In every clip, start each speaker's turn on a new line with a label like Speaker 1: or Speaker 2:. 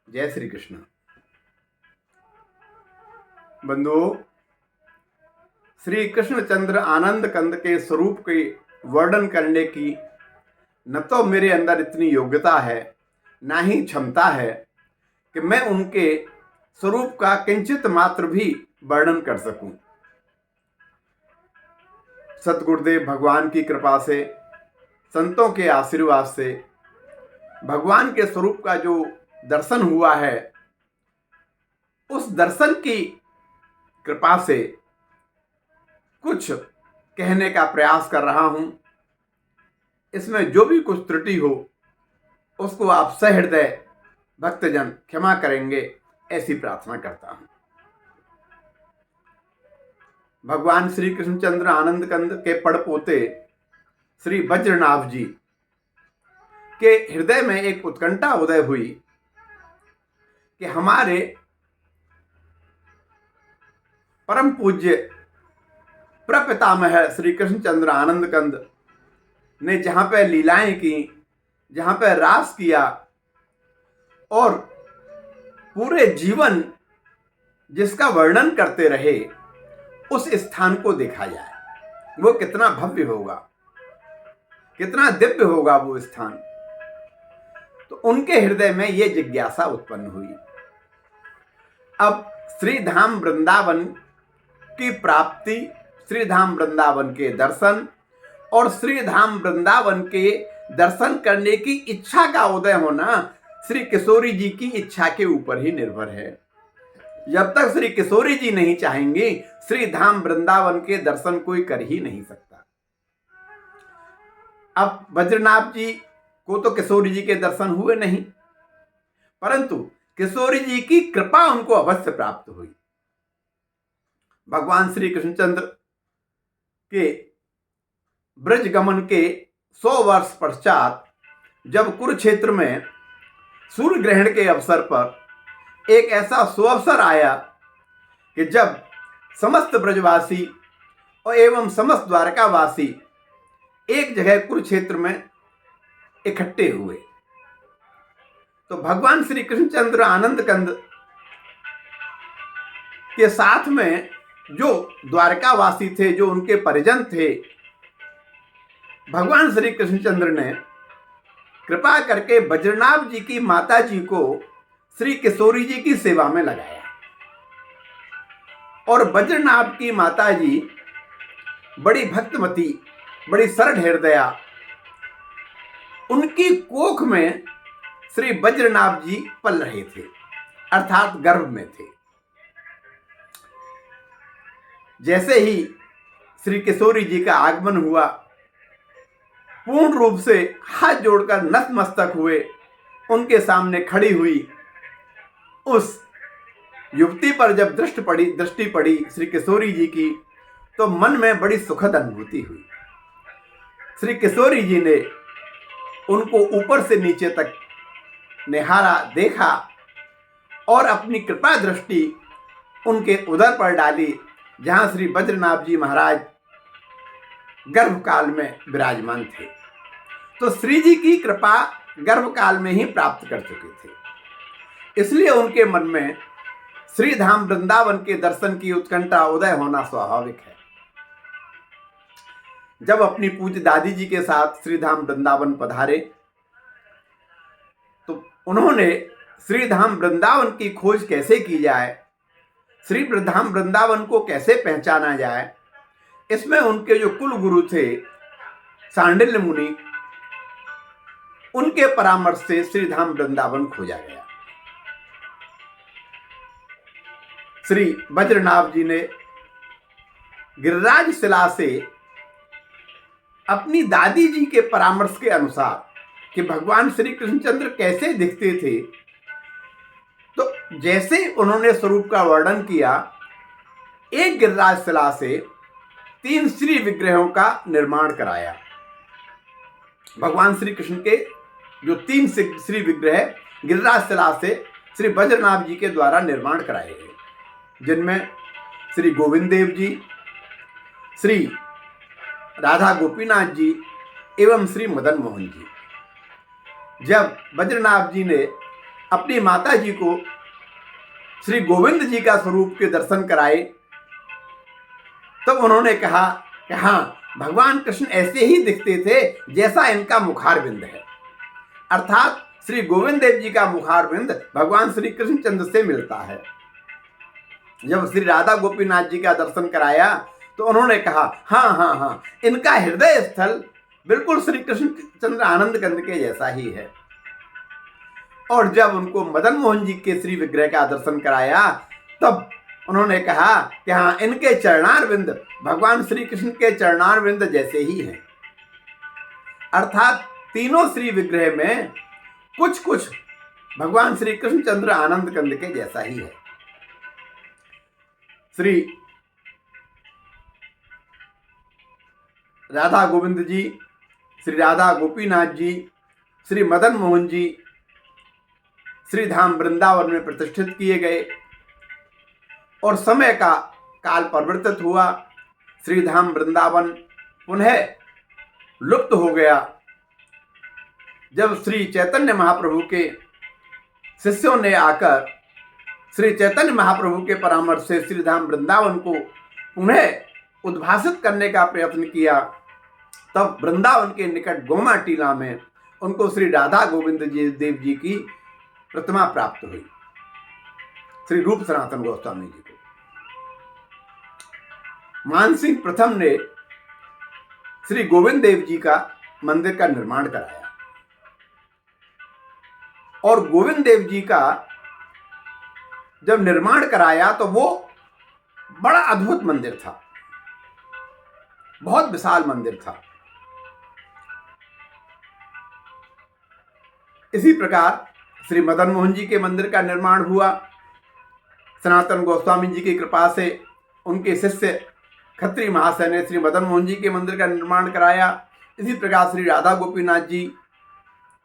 Speaker 1: जय श्री कृष्ण। बंधुओं, श्री कृष्णचंद्र आनंद कंद के स्वरूप के वर्णन करने की न तो मेरे अंदर इतनी योग्यता है, ना ही क्षमता है कि मैं उनके स्वरूप का किंचित मात्र भी वर्णन कर सकूं। सतगुरुदेव भगवान की कृपा से, संतों के आशीर्वाद से भगवान के स्वरूप का जो दर्शन हुआ है, उस दर्शन की कृपा से कुछ कहने का प्रयास कर रहा हूं। इसमें जो भी कुछ त्रुटि हो उसको आप सहृदय भक्तजन क्षमा करेंगे, ऐसी प्रार्थना करता हूं। भगवान श्री कृष्णचंद्र आनंद कंद के पड़पोते श्री वज्रनाभ जी के हृदय में एक उत्कंठा उदय हुई कि हमारे परम पूज्य प्रपितामह श्री कृष्णचंद्र आनंद कंद ने जहां पर लीलाएं की, जहां पर रास किया और पूरे जीवन जिसका वर्णन करते रहे, उस स्थान को देखा जाए। वो कितना भव्य होगा, कितना दिव्य होगा वो स्थान। तो उनके हृदय में ये जिज्ञासा उत्पन्न हुई। अब श्री धाम वृंदावन की प्राप्ति, श्री धाम वृंदावन के दर्शन और श्री धाम वृंदावन के दर्शन करने की इच्छा का उदय होना श्री किशोरी जी की इच्छा के ऊपर ही निर्भर है। जब तक श्री किशोरी जी नहीं चाहेंगे, श्री धाम वृंदावन के दर्शन कोई कर ही नहीं सकता। अब वज्रनाभ जी को तो किशोरी जी के दर्शन हुए नहीं, परंतु किशोरी जी की कृपा उनको अवश्य प्राप्त हुई। भगवान श्री कृष्णचंद्र के ब्रज गमन के 100 वर्ष पश्चात जब कुरुक्षेत्र में सूर्य ग्रहण के अवसर पर एक ऐसा सुअवसर आया कि जब समस्त ब्रजवासी और एवं समस्त द्वारकावासी एक जगह कुरुक्षेत्र में इकट्ठे हुए, तो भगवान श्री कृष्णचंद्र आनंद कंद के साथ में जो द्वारकावासी थे, जो उनके परिजन थे, भगवान श्री कृष्णचंद्र ने कृपा करके वज्रनाभ जी की माता जी को श्री किशोरी जी की सेवा में लगाया। और वज्रनाभ की माता जी बड़ी भक्तमती, बड़ी सरल हृदया, उनकी कोख में श्री वज्रनाभ जी पल रहे थे, अर्थात गर्भ में थे। जैसे ही श्री किशोरी जी का आगमन हुआ, पूर्ण रूप से हाथ जोड़कर नतमस्तक हुए, उनके सामने खड़ी हुई उस युवती पर जब दृष्टि पड़ी श्री किशोरी जी की, तो मन में बड़ी सुखद अनुभूति हुई। श्री किशोरी जी ने उनको ऊपर से नीचे तक निहारा, देखा और अपनी कृपा दृष्टि उनके उदर पर डाली, जहां श्री वज्रनाभ जी महाराज गर्भकाल में विराजमान थे। तो श्री जी की कृपा गर्भकाल में ही प्राप्त कर चुके थे, इसलिए उनके मन में श्री धाम वृंदावन के दर्शन की उत्कंठा उदय होना स्वाभाविक है। जब अपनी पूज्य दादी जी के साथ श्री धाम वृंदावन पधारे, तो उन्होंने श्री धाम वृंदावन की खोज कैसे की जाए, श्री धाम वृंदावन को कैसे पहचाना जाए, इसमें उनके जो कुल गुरु थे सांडिल्य मुनि, उनके परामर्श से श्री धाम वृंदावन खोजा गया। श्री वज्रनाभ जी ने गिरिराज शिला से अपनी दादी जी के परामर्श के अनुसार कि भगवान श्री कृष्णचंद्र कैसे दिखते थे, तो जैसे उन्होंने स्वरूप का वर्णन किया, एक गिरिराज शिला से 3 श्री विग्रहों का निर्माण कराया। भगवान श्री कृष्ण के जो 3 श्री विग्रह गिरिराज शिला से श्री वज्रनाभ जी के द्वारा निर्माण कराए गए, जिनमें श्री गोविंद देव जी, श्री राधा गोपीनाथ जी एवं श्री मदन मोहन जी। जब वज्रनाभ जी ने अपनी माता जी को श्री गोविंद जी का स्वरूप के दर्शन कराए, तब उन्होंने कहा कि हाँ, भगवान कृष्ण ऐसे ही दिखते थे जैसा इनका मुखारविंद है। अर्थात श्री गोविंद देव जी का मुखारविंद भगवान श्री कृष्ण चंद्र से मिलता है। जब श्री राधा गोपीनाथ जी का दर्शन कराया तो उन्होंने कहा हाँ हाँ हाँ, इनका हृदय स्थल बिल्कुल श्री कृष्ण चंद्र आनंद कंद के जैसा ही है। और जब उनको मदन मोहन जी के श्री विग्रह का दर्शन कराया तब उन्होंने कहा कि हाँ, इनके चरणारविंद भगवान श्री कृष्ण के चरणारविंद जैसे ही हैं। अर्थात तीनों श्री विग्रह में कुछ कुछ भगवान श्री कृष्ण चंद्र आनंद कंद के जैसा ही है। श्री राधा गोविंद जी, श्री राधा गोपीनाथ जी, श्री मदन मोहन जी श्री धाम वृंदावन में प्रतिष्ठित किए गए और समय का काल परिवर्तित हुआ। श्री धाम वृंदावन पुनः लुप्त हो गया। जब श्री चैतन्य महाप्रभु के शिष्यों ने आकर श्री चैतन्य महाप्रभु के परामर्श से श्री धाम वृंदावन को पुनः उद्भासित करने का प्रयत्न किया, तब वृंदावन के निकट गोमा टीला में उनको श्री राधा गोविंद जी देव जी की प्रतिमा प्राप्त हुई, श्री रूप सनातन गोस्वामी जी को। मानसिंह प्रथम ने श्री गोविंद देव जी का मंदिर का निर्माण कराया और गोविंद देव जी का जब निर्माण कराया तो वो बड़ा अद्भुत मंदिर था, बहुत विशाल मंदिर था। इसी प्रकार श्री मदन मोहन जी के मंदिर का निर्माण हुआ। सनातन गोस्वामी जी की कृपा से उनके शिष्य खत्री महाशय ने श्री मदन मोहन जी के मंदिर का निर्माण कराया। इसी प्रकार श्री राधा गोपीनाथ जी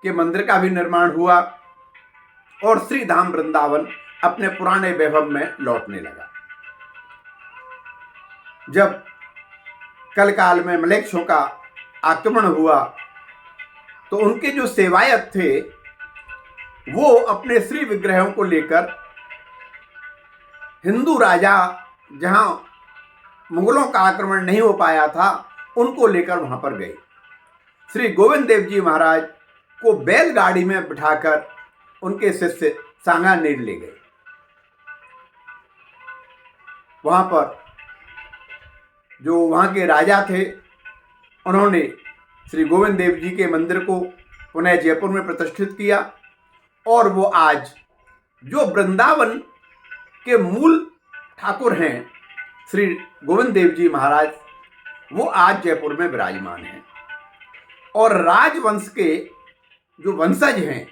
Speaker 1: के मंदिर का भी निर्माण हुआ और श्री धाम वृंदावन अपने पुराने वैभव में लौटने लगा। जब कल काल में मलेच्छों का आक्रमण हुआ तो उनके जो सेवायत थे वो अपने श्री विग्रहों को लेकर हिंदू राजा, जहां मुगलों का आक्रमण नहीं हो पाया था, उनको लेकर वहां पर गए। श्री गोविंद देव जी महाराज को बैलगाड़ी में बिठाकर उनके शिष्य सांगानेर ले गए। वहां पर जो वहां के राजा थे उन्होंने श्री गोविंद देव जी के मंदिर को पुनः जयपुर में प्रतिष्ठित किया और वो आज जो वृंदावन के मूल ठाकुर हैं श्री गोविंद देव जी महाराज, वो आज जयपुर में विराजमान हैं और राजवंश के जो वंशज हैं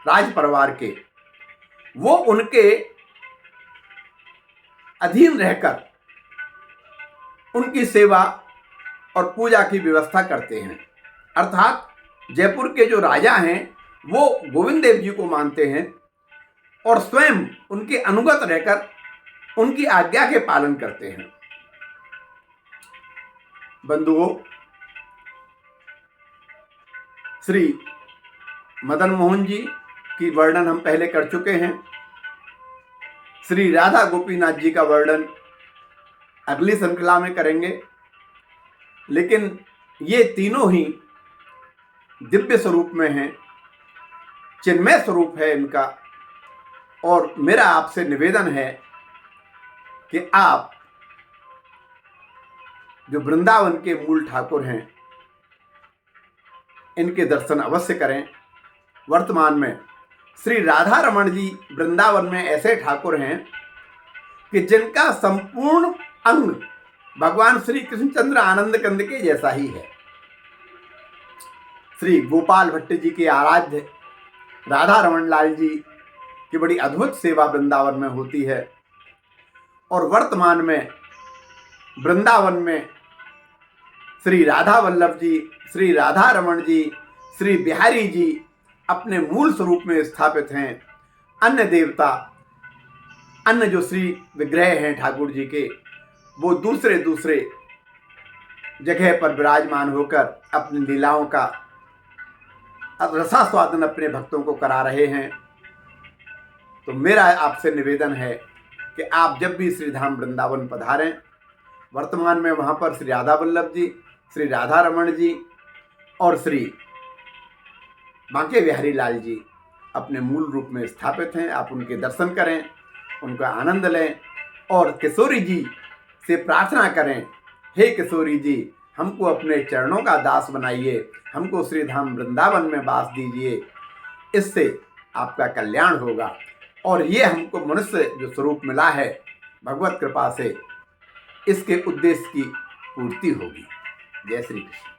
Speaker 1: राज परिवार के, वो उनके अधीन रहकर उनकी सेवा और पूजा की व्यवस्था करते हैं। अर्थात जयपुर के जो राजा हैं वो गोविंद देव जी को मानते हैं और स्वयं उनके अनुगत रहकर उनकी आज्ञा के पालन करते हैं। बंधुओं, श्री मदन मोहन जी की वर्णन हम पहले कर चुके हैं। श्री राधा गोपीनाथ जी का वर्णन अगली श्रृंखला में करेंगे, लेकिन ये तीनों ही दिव्य स्वरूप में हैं, चिन्मय स्वरूप है इनका। और मेरा आपसे निवेदन है कि आप जो वृंदावन के मूल ठाकुर हैं इनके दर्शन अवश्य करें। वर्तमान में श्री राधा रमण जी वृंदावन में ऐसे ठाकुर हैं कि जिनका संपूर्ण अंग भगवान श्री कृष्णचंद्र आनंद कंद के जैसा ही है। श्री गोपाल भट्ट जी के आराध्य राधा रमण लाल जी की बड़ी अद्भुत सेवा वृंदावन में होती है और वर्तमान में वृंदावन में श्री राधा वल्लभ जी, श्री राधा रमण जी, श्री बिहारी जी अपने मूल स्वरूप में स्थापित हैं। अन्य देवता, अन्य जो श्री विग्रह हैं ठाकुर जी के, वो दूसरे दूसरे जगह पर विराजमान होकर अपनी लीलाओं का रसास्वादन अपने भक्तों को करा रहे हैं। तो मेरा आपसे निवेदन है कि आप जब भी श्री धाम वृंदावन पधारें, वर्तमान में वहाँ पर श्री राधा वल्लभ जी, श्री राधा रमण जी और श्री बांके बिहारी लाल जी अपने मूल रूप में स्थापित हैं। आप उनके दर्शन करें, उनका आनंद लें और किशोरी जी से प्रार्थना करें, हे किशोरी जी, हमको अपने चरणों का दास बनाइए, हमको श्री धाम वृंदावन में वास दीजिए। इससे आपका कल्याण होगा और ये हमको मनुष्य जो स्वरूप मिला है भगवत कृपा से, इसके उद्देश्य की पूर्ति होगी। जय श्री कृष्ण।